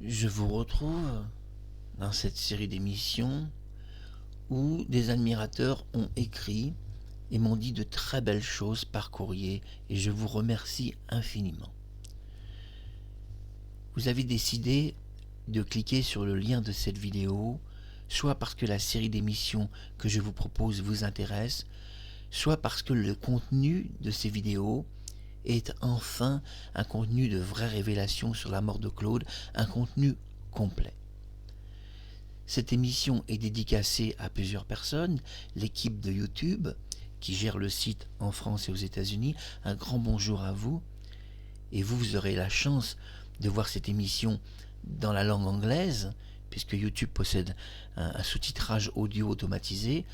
Je vous retrouve dans cette série d'émissions où des admirateurs ont écrit et m'ont dit de très belles choses par courrier et je vous remercie infiniment. Vous avez décidé de cliquer sur le lien de cette vidéo, soit parce que la série d'émissions que je vous propose vous intéresse, soit parce que le contenu de ces vidéos est enfin un contenu de vraie révélation sur la mort de Claude, un contenu complet. Cette émission est dédicacée à plusieurs personnes, l'équipe de YouTube qui gère le site en France et aux États-Unis. Un grand bonjour à vous. Et vous aurez la chance de voir cette émission dans la langue anglaise, puisque YouTube possède un sous-titrage audio automatisé.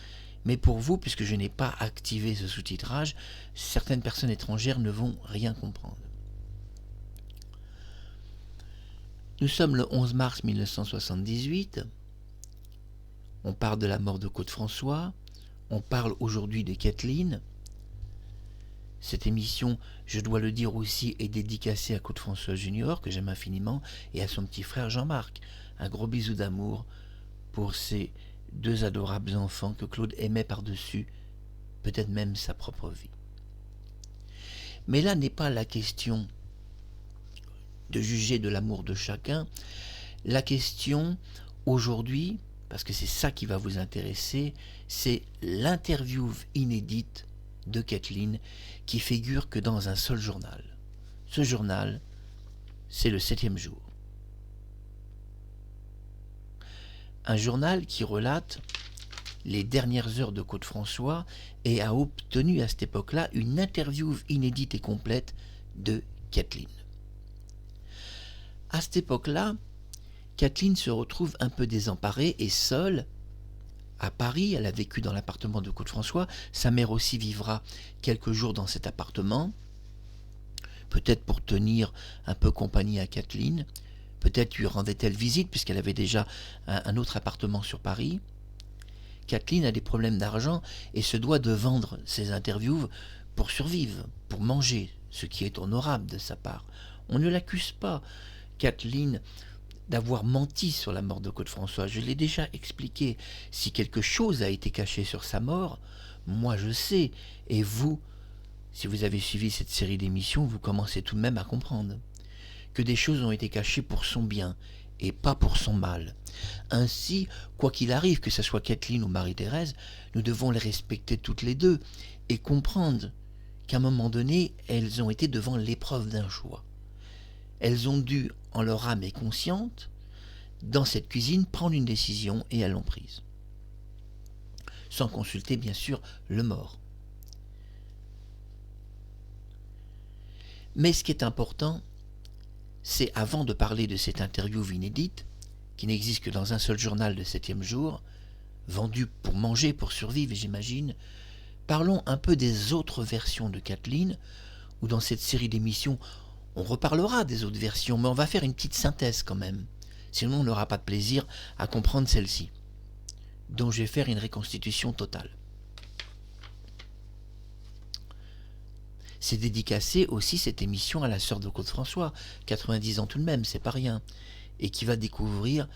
Mais pour vous, puisque je n'ai pas activé ce sous-titrage, certaines personnes étrangères ne vont rien comprendre. Nous sommes le 11 mars 1978. On parle de la mort de Claude François. On parle aujourd'hui de Kathleen. Cette émission, je dois le dire aussi, est dédicacée à Claude François Junior, que j'aime infiniment, et à son petit frère Jean-Marc. Un gros bisou d'amour pour ces deux adorables enfants que Claude aimait par-dessus, peut-être même sa propre vie. Mais là n'est pas la question de juger de l'amour de chacun. La question aujourd'hui, parce que c'est ça qui va vous intéresser, c'est l'interview inédite de Kathleen qui figure que dans un seul journal. Ce journal, c'est le 7e jour. Un journal qui relate les dernières heures de Claude François et a obtenu à cette époque-là une interview inédite et complète de Kathleen. À cette époque-là, Kathleen se retrouve un peu désemparée et seule à Paris. Elle a vécu dans l'appartement de Claude François. Sa mère aussi vivra quelques jours dans cet appartement, peut-être pour tenir un peu compagnie à Kathleen. Peut-être lui rendait-elle visite puisqu'elle avait déjà un autre appartement sur Paris. Kathleen a des problèmes d'argent et se doit de vendre ses interviews pour survivre, pour manger, ce qui est honorable de sa part. On ne l'accuse pas, Kathleen, d'avoir menti sur la mort de Claude François. Je l'ai déjà expliqué. Si quelque chose a été caché sur sa mort, moi je sais. Et vous, si vous avez suivi cette série d'émissions, vous commencez tout de même à comprendre que des choses ont été cachées pour son bien et pas pour son mal. Ainsi, quoi qu'il arrive, que ce soit Kathleen ou Marie-Thérèse, nous devons les respecter toutes les deux et comprendre qu'à un moment donné, elles ont été devant l'épreuve d'un choix. Elles ont dû, en leur âme et consciente, dans cette cuisine, prendre une décision et elles l'ont prise. Sans consulter, bien sûr, le mort. Mais ce qui est important, c'est avant de parler de cette interview inédite, qui n'existe que dans un seul journal de 7e jour, vendu pour manger, pour survivre, j'imagine, parlons un peu des autres versions de Kathleen, où dans cette série d'émissions, on reparlera des autres versions, mais on va faire une petite synthèse quand même. Sinon, on n'aura pas de plaisir à comprendre celle-ci, dont je vais faire une reconstitution totale. C'est dédicacé aussi cette émission à la sœur de Claude François, 90 ans tout de même, c'est pas rien, et qui va découvrir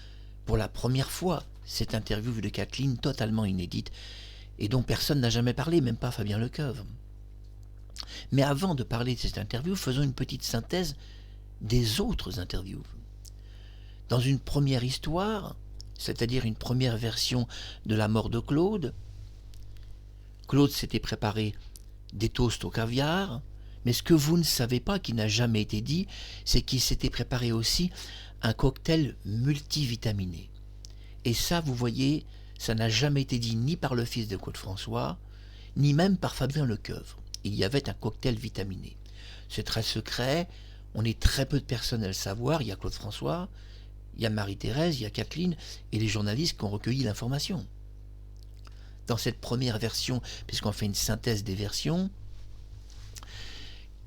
pour la première fois cette interview de Kathleen totalement inédite, et dont personne n'a jamais parlé, même pas Fabien Lecoeuvre. Mais avant de parler de cette interview, faisons une petite synthèse des autres interviews. Dans une première histoire, c'est-à-dire une première version de la mort de Claude, Claude s'était préparé des toasts au caviar, mais ce que vous ne savez pas, qui n'a jamais été dit, c'est qu'il s'était préparé aussi un cocktail multivitaminé. Et ça, vous voyez, ça n'a jamais été dit ni par le fils de Claude François, ni même par Fabien Lecoeuvre. Il y avait un cocktail vitaminé. C'est très secret, on est très peu de personnes à le savoir. Il y a Claude François, il y a Marie-Thérèse, il y a Kathleen et les journalistes qui ont recueilli l'information. Dans cette première version, puisqu'on fait une synthèse des versions,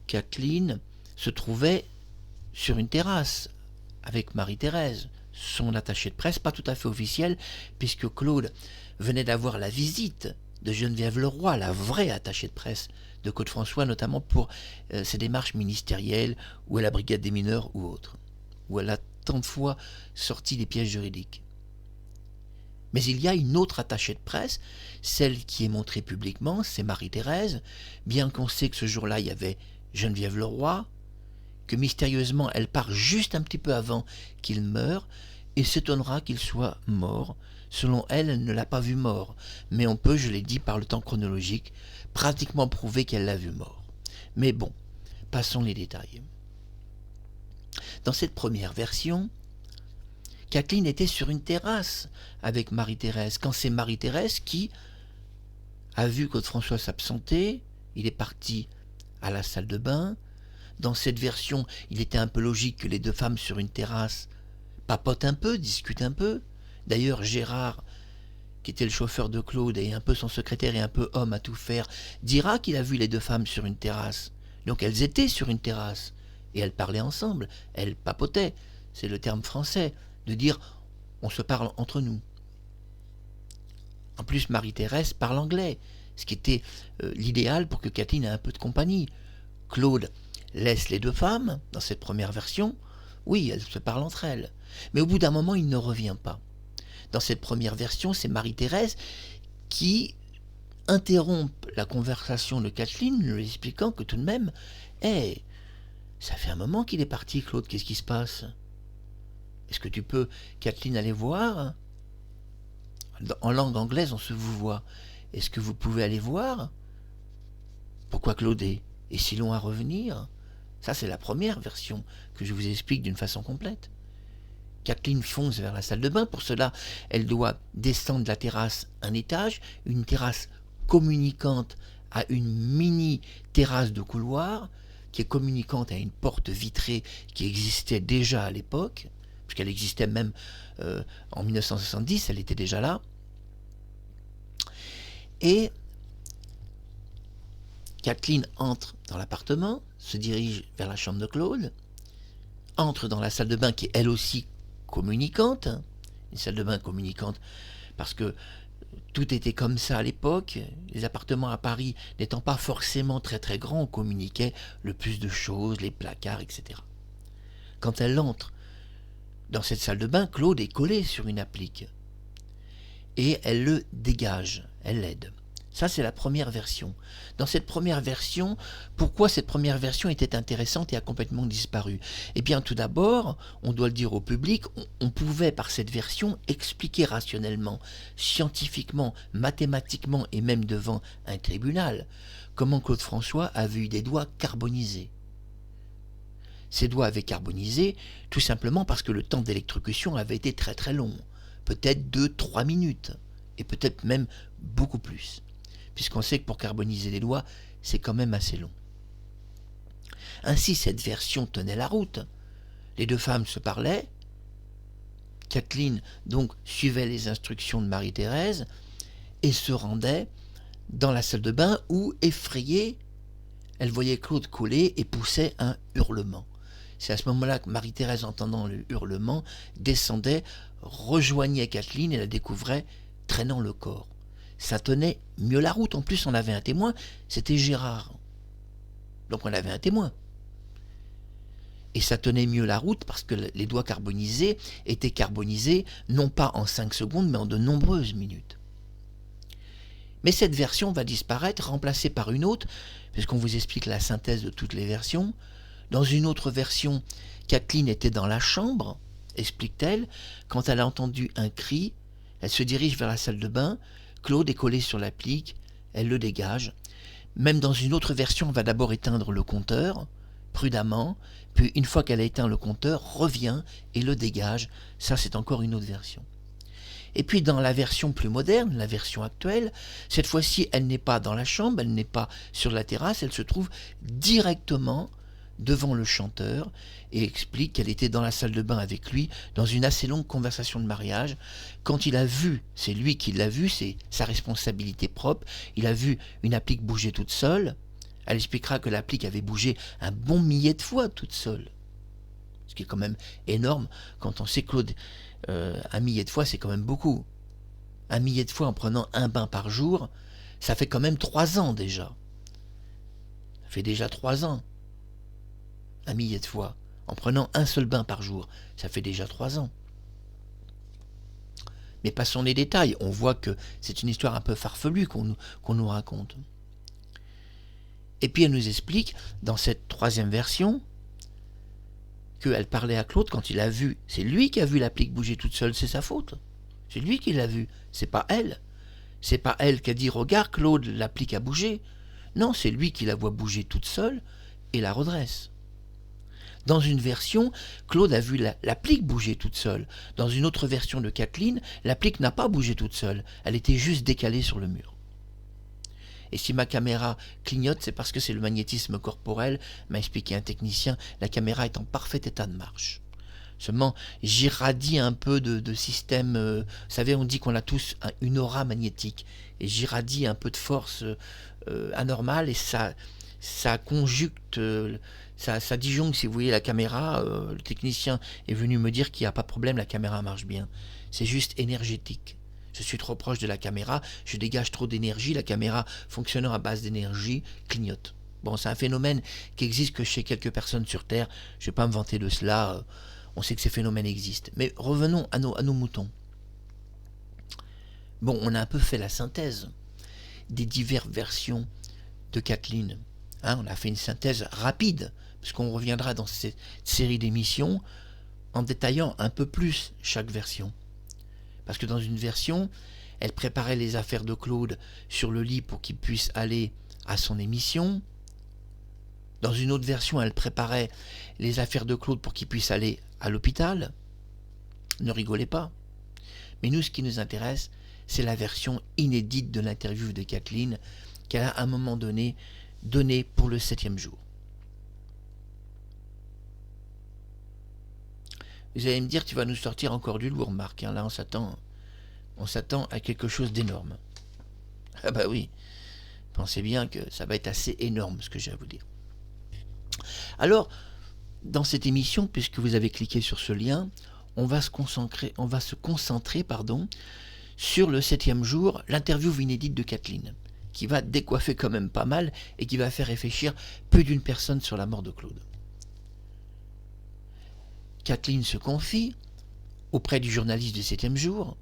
Kathleen se trouvait sur une terrasse avec Marie-Thérèse, son attachée de presse, pas tout à fait officielle, puisque Claude venait d'avoir la visite de Geneviève Leroy, la vraie attachée de presse de Claude François, notamment pour ses démarches ministérielles ou à la brigade des mineurs ou autres, où elle a tant de fois sorti des pièges juridiques. Mais il y a une autre attachée de presse, celle qui est montrée publiquement, c'est Marie-Thérèse, bien qu'on sait que ce jour-là, il y avait Geneviève Leroy, que mystérieusement, elle part juste un petit peu avant qu'il meure, et s'étonnera qu'il soit mort. Selon elle, elle ne l'a pas vu mort, mais on peut, je l'ai dit, par le temps chronologique, pratiquement prouver qu'elle l'a vu mort. Mais bon, passons les détails. Dans cette première version, Kathleen était sur une terrasse avec Marie-Thérèse, quand c'est Marie-Thérèse qui a vu Claude François s'absenter, il est parti à la salle de bain. Dans cette version, il était un peu logique que les deux femmes sur une terrasse papotent un peu, discutent un peu. D'ailleurs, Gérard, qui était le chauffeur de Claude et un peu son secrétaire et un peu homme à tout faire, dira qu'il a vu les deux femmes sur une terrasse. Donc elles étaient sur une terrasse et elles parlaient ensemble, elles papotaient, c'est le terme français, de dire on se parle entre nous. En plus, Marie-Thérèse parle anglais, ce qui était l'idéal pour que Kathleen ait un peu de compagnie. Claude laisse les deux femmes, dans cette première version, oui, elles se parlent entre elles, mais au bout d'un moment, il ne revient pas. Dans cette première version, c'est Marie-Thérèse qui interrompt la conversation de Kathleen, lui expliquant que tout de même, ça fait un moment qu'il est parti, Claude, qu'est-ce qui se passe? Est-ce que tu peux, Kathleen, aller voir? En langue anglaise, on se vous voit. Est-ce que vous pouvez aller voir? Pourquoi Claude est si long à revenir? Ça, c'est la première version que je vous explique d'une façon complète. Kathleen fonce vers la salle de bain. Pour cela, elle doit descendre de la terrasse un étage, une terrasse communicante à une mini terrasse de couloir, qui est communicante à une porte vitrée qui existait déjà à l'époque, puisqu'elle existait même en 1970, elle était déjà là. Et Kathleen entre dans l'appartement, se dirige vers la chambre de Claude, entre dans la salle de bain qui est elle aussi communicante, une salle de bain communicante parce que tout était comme ça à l'époque, les appartements à Paris n'étant pas forcément très très grands, on communiquait le plus de choses, les placards, etc. Quand elle entre dans cette salle de bain, Claude est collé sur une applique et elle le dégage, elle l'aide. Ça, c'est la première version. Dans cette première version, pourquoi cette première version était intéressante et a complètement disparu? Eh bien, tout d'abord, on doit le dire au public, on pouvait par cette version expliquer rationnellement, scientifiquement, mathématiquement et même devant un tribunal comment Claude François avait eu des doigts carbonisés. Ces doigts avaient carbonisé tout simplement parce que le temps d'électrocution avait été très très long, peut-être 2-3 minutes, et peut-être même beaucoup plus, puisqu'on sait que pour carboniser les doigts, c'est quand même assez long. Ainsi, cette version tenait la route. Les deux femmes se parlaient. Kathleen, donc, suivait les instructions de Marie-Thérèse et se rendait dans la salle de bain où, effrayée, elle voyait Claude collé et poussait un hurlement. C'est à ce moment-là que Marie-Thérèse, entendant le hurlement, descendait, rejoignait Kathleen et la découvrait traînant le corps. Ça tenait mieux la route. En plus, on avait un témoin, c'était Gérard. Donc on avait un témoin. Et ça tenait mieux la route parce que les doigts carbonisés étaient carbonisés non pas en 5 secondes, mais en de nombreuses minutes. Mais cette version va disparaître, remplacée par une autre, puisqu'on vous explique la synthèse de toutes les versions. Dans une autre version, Kathleen était dans la chambre, explique-t-elle, quand elle a entendu un cri, elle se dirige vers la salle de bain, Claude est collé sur l'applique, elle le dégage. Même dans une autre version, on va d'abord éteindre le compteur, prudemment, puis une fois qu'elle a éteint le compteur, revient et le dégage. Ça, c'est encore une autre version. Et puis dans la version plus moderne, la version actuelle, cette fois-ci, elle n'est pas dans la chambre, elle n'est pas sur la terrasse, elle se trouve directement devant le chanteur et explique qu'elle était dans la salle de bain avec lui dans une assez longue conversation de mariage. Quand il a vu, c'est lui qui l'a vu, c'est sa responsabilité propre, il a vu une applique bouger toute seule. Elle expliquera que l'applique avait bougé un bon millier de fois toute seule, ce qui est quand même énorme quand on sait Claude. Un millier de fois, c'est quand même beaucoup. Un millier de fois en prenant un bain par jour, ça fait quand même 3 ans déjà. Ça fait déjà 3 ans. Un millier de fois en prenant un seul bain par jour. Ça fait déjà 3 ans. Mais passons les détails, on voit que c'est une histoire un peu farfelue qu'on nous raconte. Et puis elle nous explique, dans cette 3e version, qu'elle parlait à Claude quand il a vu. C'est lui qui a vu l'applique bouger toute seule, c'est sa faute. C'est lui qui l'a vu, c'est pas elle. C'est pas elle qui a dit « Regarde Claude, l'applique a bougé ». Non, c'est lui qui la voit bouger toute seule et la redresse. Dans une version, Claude a vu l'applique bouger toute seule. Dans une autre version de Kathleen, l'applique n'a pas bougé toute seule. Elle était juste décalée sur le mur. Et si ma caméra clignote, c'est parce que c'est le magnétisme corporel, m'a expliqué un technicien. La caméra est en parfait état de marche. Seulement, j'irradie un peu de système. Vous savez, on dit qu'on a tous une aura magnétique. Et j'irradie un peu de force anormale et ça conjucte, ça disjoncte, si vous voyez, la caméra. Le technicien est venu me dire qu'il n'y a pas de problème, la caméra marche bien. C'est juste énergétique. Je suis trop proche de la caméra, je dégage trop d'énergie, la caméra fonctionnant à base d'énergie clignote. Bon, c'est un phénomène qui existe que chez quelques personnes sur Terre. Je ne vais pas me vanter de cela. On sait que ces phénomènes existent. Mais revenons à nos moutons. Bon, on a un peu fait la synthèse des diverses versions de Kathleen. On a fait une synthèse rapide, puisqu'on reviendra dans cette série d'émissions en détaillant un peu plus chaque version. Parce que dans une version, elle préparait les affaires de Claude sur le lit pour qu'il puisse aller à son émission. Dans une autre version, elle préparait les affaires de Claude pour qu'il puisse aller à l'hôpital. Ne rigolez pas. Mais nous, ce qui nous intéresse, c'est la version inédite de l'interview de Kathleen qu'elle a à un moment donné donnée pour le 7e jour. Vous allez me dire, tu vas nous sortir encore du lourd, Marc. Là, on s'attend à quelque chose d'énorme. Ah bah oui, pensez bien que ça va être assez énorme, ce que j'ai à vous dire. Alors, dans cette émission, puisque vous avez cliqué sur ce lien, on va se concentrer sur le 7e jour, l'interview inédite de Kathleen, qui va décoiffer quand même pas mal et qui va faire réfléchir plus d'une personne sur la mort de Claude. Kathleen se confie auprès du journaliste du 7e jour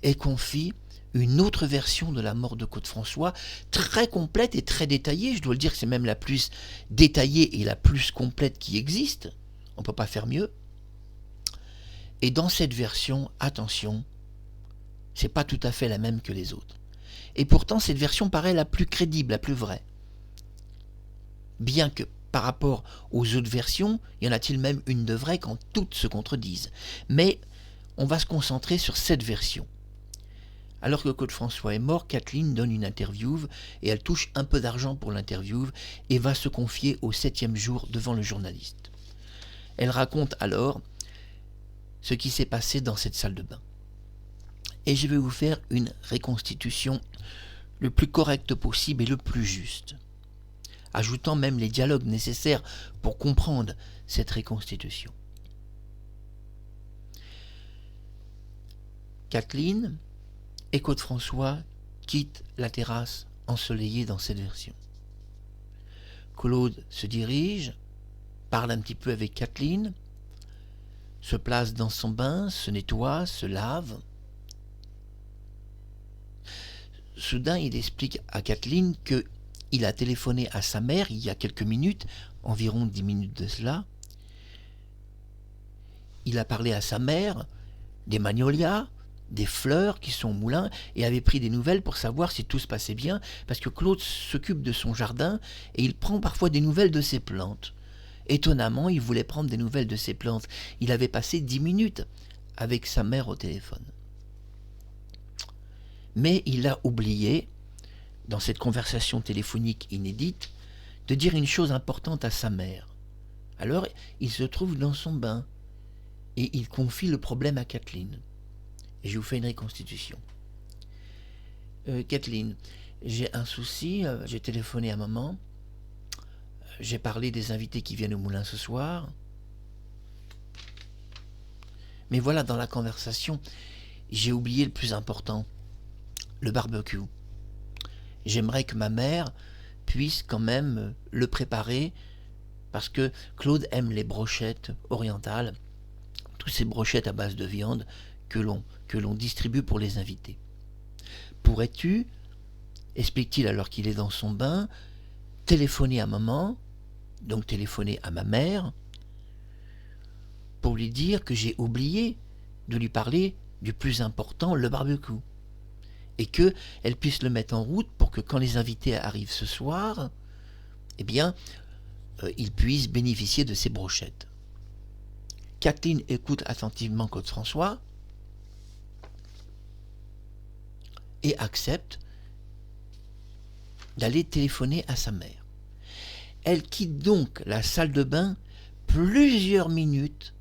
et confie une autre version de la mort de Claude François, très complète et très détaillée. Je dois le dire que c'est même la plus détaillée et la plus complète qui existe. On ne peut pas faire mieux. Et dans cette version, attention, c'est pas tout à fait la même que les autres. Et pourtant, cette version paraît la plus crédible, la plus vraie. Bien que par rapport aux autres versions, y en a-t-il même une de vraie quand toutes se contredisent. Mais on va se concentrer sur cette version. Alors que Claude François est mort, Kathleen donne une interview et elle touche un peu d'argent pour l'interview et va se confier au 7e jour devant le journaliste. Elle raconte alors ce qui s'est passé dans cette salle de bain. Et je vais vous faire une reconstitution le plus correcte possible et le plus juste, ajoutant même les dialogues nécessaires pour comprendre cette reconstitution. Kathleen et Claude François quittent la terrasse ensoleillée dans cette version. Claude se dirige, parle un petit peu avec Kathleen, se place dans son bain, se nettoie, se lave. Soudain, il explique à Kathleen qu'il a téléphoné à sa mère il y a quelques minutes, environ 10 minutes de cela. Il a parlé à sa mère des magnolias, des fleurs qui sont au moulin, et avait pris des nouvelles pour savoir si tout se passait bien, parce que Claude s'occupe de son jardin et il prend parfois des nouvelles de ses plantes. Étonnamment, il voulait prendre des nouvelles de ses plantes. Il avait passé 10 minutes avec sa mère au téléphone. Mais il a oublié, dans cette conversation téléphonique inédite, de dire une chose importante à sa mère. Alors, il se trouve dans son bain et il confie le problème à Kathleen. Et je vous fais une reconstitution. Kathleen, j'ai un souci, j'ai téléphoné à maman, j'ai parlé des invités qui viennent au moulin ce soir. Mais voilà, dans la conversation, j'ai oublié le plus important, le barbecue. J'aimerais que ma mère puisse quand même le préparer, parce que Claude aime les brochettes orientales, toutes ces brochettes à base de viande que l'on distribue pour les invités. Pourrais-tu, explique-t-il alors qu'il est dans son bain, téléphoner à maman, donc téléphoner à ma mère, pour lui dire que j'ai oublié de lui parler du plus important, le barbecue, et qu'elle puisse le mettre en route pour que quand les invités arrivent ce soir, eh bien, ils puissent bénéficier de ces brochettes. Kathleen écoute attentivement Claude François et accepte d'aller téléphoner à sa mère. Elle quitte donc la salle de bain plusieurs minutes,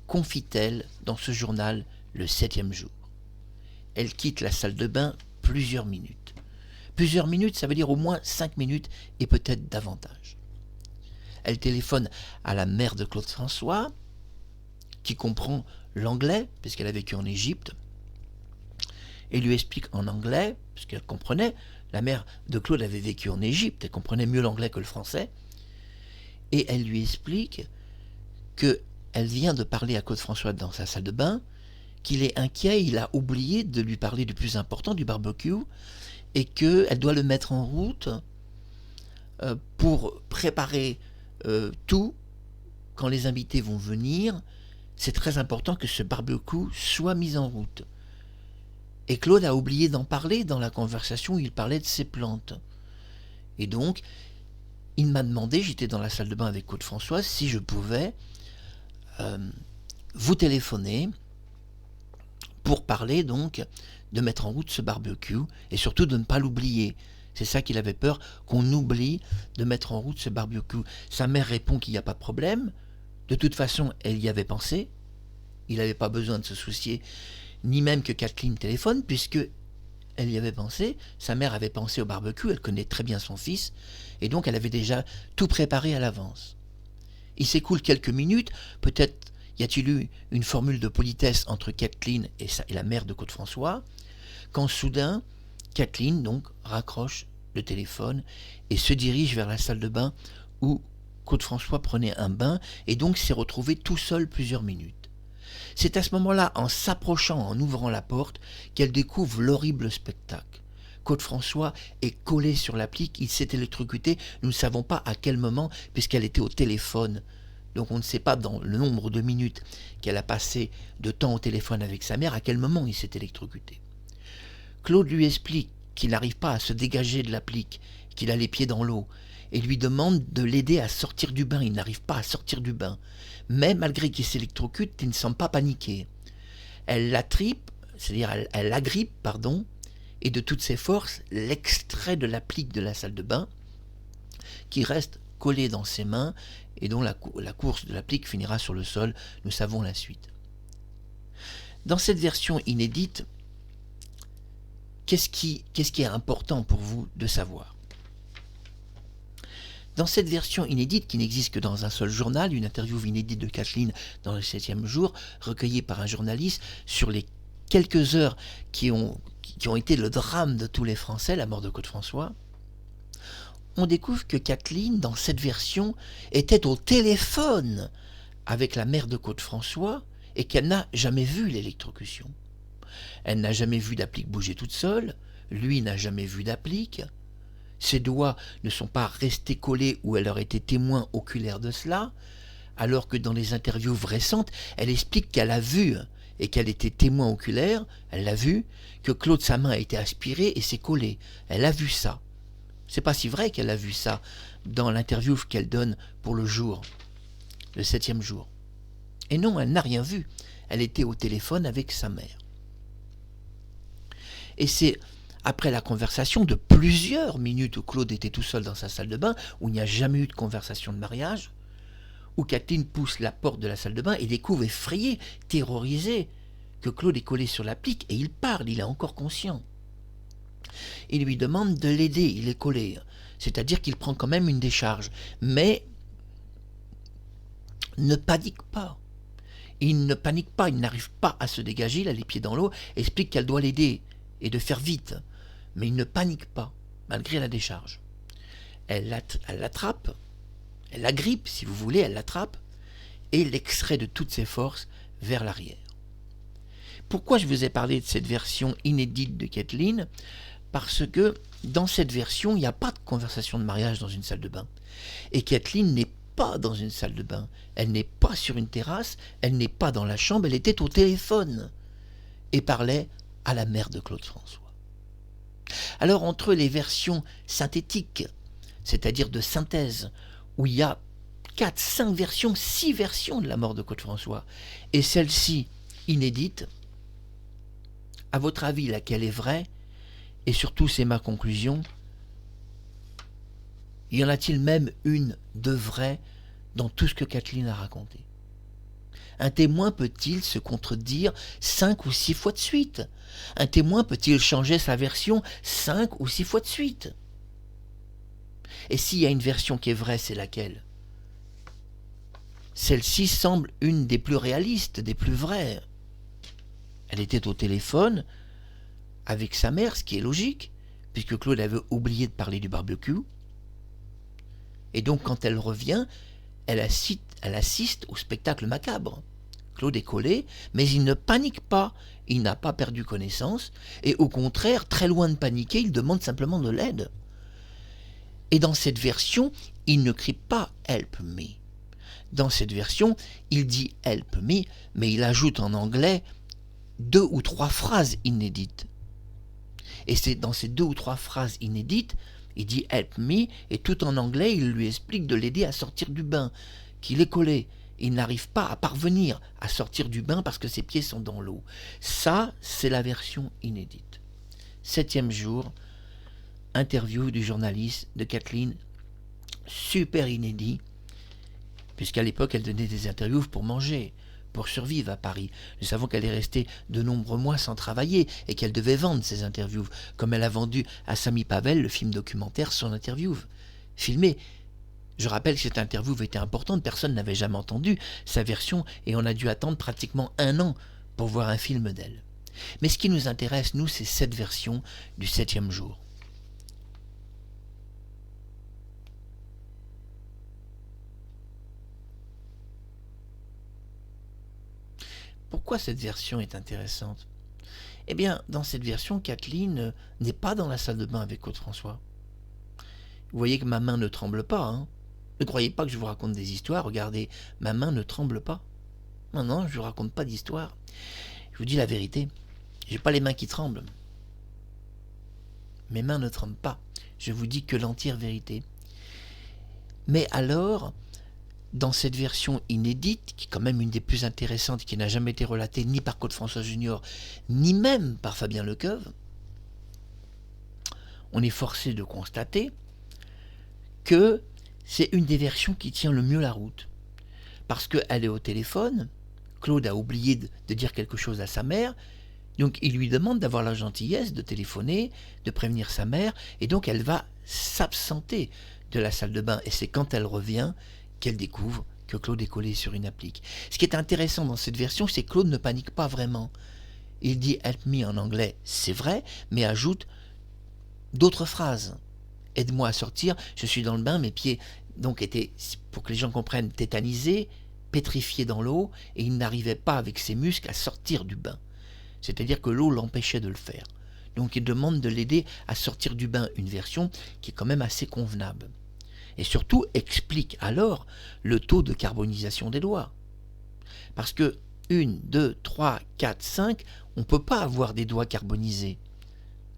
confie-t-elle dans ce journal le 7e jour. Elle quitte la salle de bain plusieurs minutes. Plusieurs minutes, ça veut dire au moins 5 minutes et peut-être davantage. Elle téléphone à la mère de Claude François, qui comprend l'anglais, puisqu'elle a vécu en Égypte, et lui explique en anglais, puisqu'elle comprenait, la mère de Claude avait vécu en Égypte, elle comprenait mieux l'anglais que le français, et elle lui explique qu'elle vient de parler à Claude François dans sa salle de bain, qu'il est inquiet, il a oublié de lui parler du plus important, du barbecue, et qu'elle doit le mettre en route pour préparer tout quand les invités vont venir. C'est très important que ce barbecue soit mis en route. Et Claude a oublié d'en parler dans la conversation où il parlait de ses plantes. Et donc, il m'a demandé, j'étais dans la salle de bain avec Claude François, si je pouvais vous téléphoner pour parler donc de mettre en route ce barbecue et surtout de ne pas l'oublier. C'est ça qu'il avait peur, qu'on oublie de mettre en route ce barbecue. Sa mère répond qu'il n'y a pas de problème. De toute façon, elle y avait pensé. Il n'avait pas besoin de se soucier, ni même que Kathleen téléphone, puisque elle y avait pensé. Sa mère avait pensé au barbecue, elle connaît très bien son fils, et donc elle avait déjà tout préparé à l'avance. Il s'écoule quelques minutes, peut-être y a-t-il eu une formule de politesse entre Kathleen et la mère de Claude François, quand soudain, Kathleen donc raccroche le téléphone et se dirige vers la salle de bain où Claude François prenait un bain et donc s'est retrouvé tout seul plusieurs minutes. C'est à ce moment-là, en s'approchant, en ouvrant la porte, qu'elle découvre l'horrible spectacle. Claude François est collé sur l'applique, il s'est électrocuté, nous ne savons pas à quel moment, puisqu'elle était au téléphone. Donc on ne sait pas dans le nombre de minutes qu'elle a passé de temps au téléphone avec sa mère, à quel moment il s'est électrocuté. Claude lui explique qu'il n'arrive pas à se dégager de l'applique, qu'il a les pieds dans l'eau, et lui demande de l'aider à sortir du bain. Il n'arrive pas à sortir du bain. Mais malgré qu'il s'électrocute, il ne semble pas paniquer. Elle l'attripe, c'est-à-dire elle l'agrippe, et de toutes ses forces, l'extrait de l'applique de la salle de bain, qui reste collé dans ses mains, et dont la course de l'applique finira sur le sol. Nous savons la suite. Dans cette version inédite, qu'est-ce qui est important pour vous de savoir ? Dans cette version inédite, qui n'existe que dans un seul journal, une interview inédite de Kathleen dans le 7e jour, recueillie par un journaliste sur les quelques heures qui ont été le drame de tous les Français, la mort de Claude François, on découvre que Kathleen, dans cette version, était au téléphone avec la mère de Claude François et qu'elle n'a jamais vu l'électrocution. Elle n'a jamais vu d'applique bouger toute seule, lui n'a jamais vu d'applique. Ses doigts ne sont pas restés collés ou elle aurait été témoin oculaire de cela, alors que dans les interviews récentes, elle explique qu'elle a vu et qu'elle était témoin oculaire, elle l'a vu, que Claude, sa main a été aspirée et s'est collée. Elle a vu ça. C'est pas si vrai qu'elle a vu ça dans l'interview qu'elle donne pour le jour, le 7e jour. Et non, elle n'a rien vu. Elle était au téléphone avec sa mère. Et c'est après la conversation de plusieurs minutes où Claude était tout seul dans sa salle de bain, où il n'y a jamais eu de conversation de mariage, où Kathleen pousse la porte de la salle de bain et découvre effrayée, terrorisée, que Claude est collé sur l'applique et il parle, il est encore conscient. Il lui demande de l'aider, il est collé, c'est-à-dire qu'il prend quand même une décharge, mais ne panique pas. Il ne panique pas, il n'arrive pas à se dégager, il a les pieds dans l'eau, explique qu'elle doit l'aider et de faire vite. Mais il ne panique pas, malgré la décharge. Elle l'attrape, Elle l'agrippe, si vous voulez, elle l'attrape, et l'extrait de toutes ses forces vers l'arrière. Pourquoi je vous ai parlé de cette version inédite de Kathleen? Parce que dans cette version, il n'y a pas de conversation de mariage dans une salle de bain. Et Kathleen n'est pas dans une salle de bain. Elle n'est pas sur une terrasse, elle n'est pas dans la chambre, elle était au téléphone et parlait à la mère de Claude François. Alors entre les versions synthétiques, c'est-à-dire de synthèse, où il y a 4, 5 versions, 6 versions de la mort de Claude François, et celle-ci inédite, à votre avis, laquelle est vraie? Et surtout, c'est ma conclusion, y en a-t-il même une de vraie dans tout ce que Kathleen a raconté? Un témoin peut-il se contredire 5 ou 6 fois de suite? Un témoin peut-il changer sa version 5 ou 6 fois de suite? Et s'il y a une version qui est vraie, c'est laquelle? Celle-ci semble une des plus réalistes, des plus vraies. Elle était au téléphone avec sa mère, ce qui est logique, puisque Claude avait oublié de parler du barbecue. Et donc, quand elle revient, elle assiste au spectacle macabre. Claude est collé, mais il ne panique pas, il n'a pas perdu connaissance, et au contraire, très loin de paniquer, il demande simplement de l'aide. Et dans cette version, il ne crie pas « Help me ». Dans cette version, il dit « Help me », mais il ajoute en anglais 2 ou 3 phrases inédites. Et c'est dans ces 2 ou 3 phrases inédites, il dit « Help me » et tout en anglais, il lui explique de l'aider à sortir du bain, qu'il est collé. Il n'arrive pas à parvenir à sortir du bain parce que ses pieds sont dans l'eau. Ça, c'est la version inédite. 7e jour, interview du journaliste de Kathleen, super inédit, puisqu'à l'époque, elle donnait des interviews pour manger, pour survivre à Paris. Nous savons qu'elle est restée de nombreux mois sans travailler et qu'elle devait vendre ses interviews, comme elle a vendu à Samy Pavel, le film documentaire, son interview, filmé. Je rappelle que cette interview était importante, personne n'avait jamais entendu sa version et on a dû attendre pratiquement 1 an pour voir un film d'elle. Mais ce qui nous intéresse, nous, c'est cette version du 7e jour. Pourquoi cette version est intéressante? Eh bien, dans cette version, Kathleen n'est pas dans la salle de bain avec Claude François. Vous voyez que ma main ne tremble pas, hein? Ne croyez pas que je vous raconte des histoires, regardez, ma main ne tremble pas. Non, non, je ne vous raconte pas d'histoire. Je vous dis la vérité, j'ai pas les mains qui tremblent. Mes mains ne tremblent pas, je vous dis que l'entière vérité. Mais alors, dans cette version inédite, qui est quand même une des plus intéressantes, qui n'a jamais été relatée ni par Claude François Junior, ni même par Fabien Lecoeuvre, on est forcé de constater que c'est une des versions qui tient le mieux la route. Parce qu'elle est au téléphone, Claude a oublié de dire quelque chose à sa mère, donc il lui demande d'avoir la gentillesse de téléphoner, de prévenir sa mère, et donc elle va s'absenter de la salle de bain. Et c'est quand elle revient qu'elle découvre que Claude est collé sur une applique. Ce qui est intéressant dans cette version, c'est que Claude ne panique pas vraiment. Il dit « help me » en anglais, c'est vrai, mais ajoute d'autres phrases. « Aide-moi à sortir, je suis dans le bain, mes pieds donc étaient, pour que les gens comprennent, tétanisés, pétrifiés dans l'eau, et il n'arrivait pas avec ses muscles à sortir du bain. C'est-à-dire que l'eau l'empêchait de le faire. Donc il demande de l'aider à sortir du bain, une version qui est quand même assez convenable. Et surtout explique alors le taux de carbonisation des doigts. Parce que 1, 2, 3, 4, 5, on ne peut pas avoir des doigts carbonisés.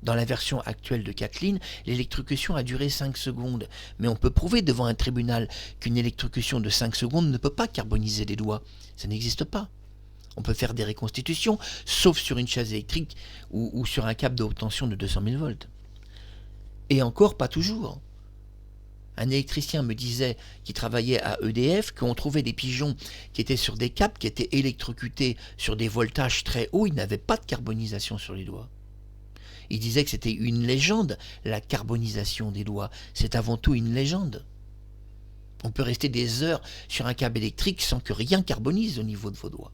Dans la version actuelle de Kathleen, l'électrocution a duré 5 secondes. Mais on peut prouver devant un tribunal qu'une électrocution de 5 secondes ne peut pas carboniser les doigts. Ça n'existe pas. On peut faire des reconstitutions, sauf sur une chaise électrique ou sur un câble de haute tension de 200 000 volts. Et encore, pas toujours. Un électricien me disait, qui travaillait à EDF, qu'on trouvait des pigeons qui étaient sur des câbles, qui étaient électrocutés sur des voltages très hauts, ils n'avaient pas de carbonisation sur les doigts. Il disait que c'était une légende, la carbonisation des doigts. C'est avant tout une légende. On peut rester des heures sur un câble électrique sans que rien carbonise au niveau de vos doigts.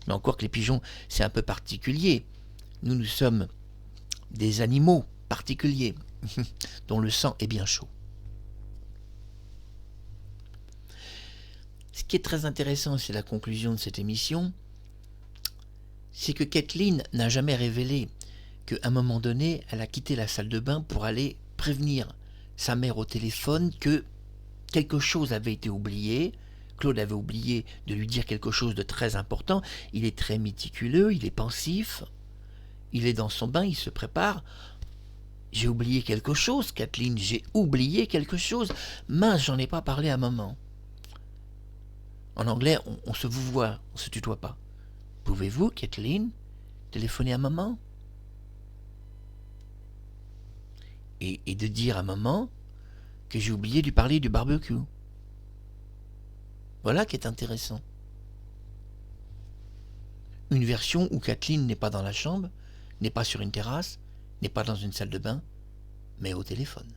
Mais encore que les pigeons, c'est un peu particulier. Nous sommes des animaux particuliers, dont le sang est bien chaud. Ce qui est très intéressant, c'est la conclusion de cette émission, c'est que Kathleen n'a jamais révélé qu'à un moment donné, elle a quitté la salle de bain pour aller prévenir sa mère au téléphone que quelque chose avait été oublié. Claude avait oublié de lui dire quelque chose de très important. Il est très méticuleux, il est pensif, il est dans son bain, il se prépare. J'ai oublié quelque chose, Kathleen, j'ai oublié quelque chose. Mince, j'en ai pas parlé à maman. En anglais, on se vouvoie, on se tutoie pas. Pouvez-vous, Kathleen, téléphoner à maman et de dire à maman que j'ai oublié de lui parler du barbecue. Voilà qui est intéressant. Une version où Kathleen n'est pas dans la chambre, n'est pas sur une terrasse, n'est pas dans une salle de bain, mais au téléphone.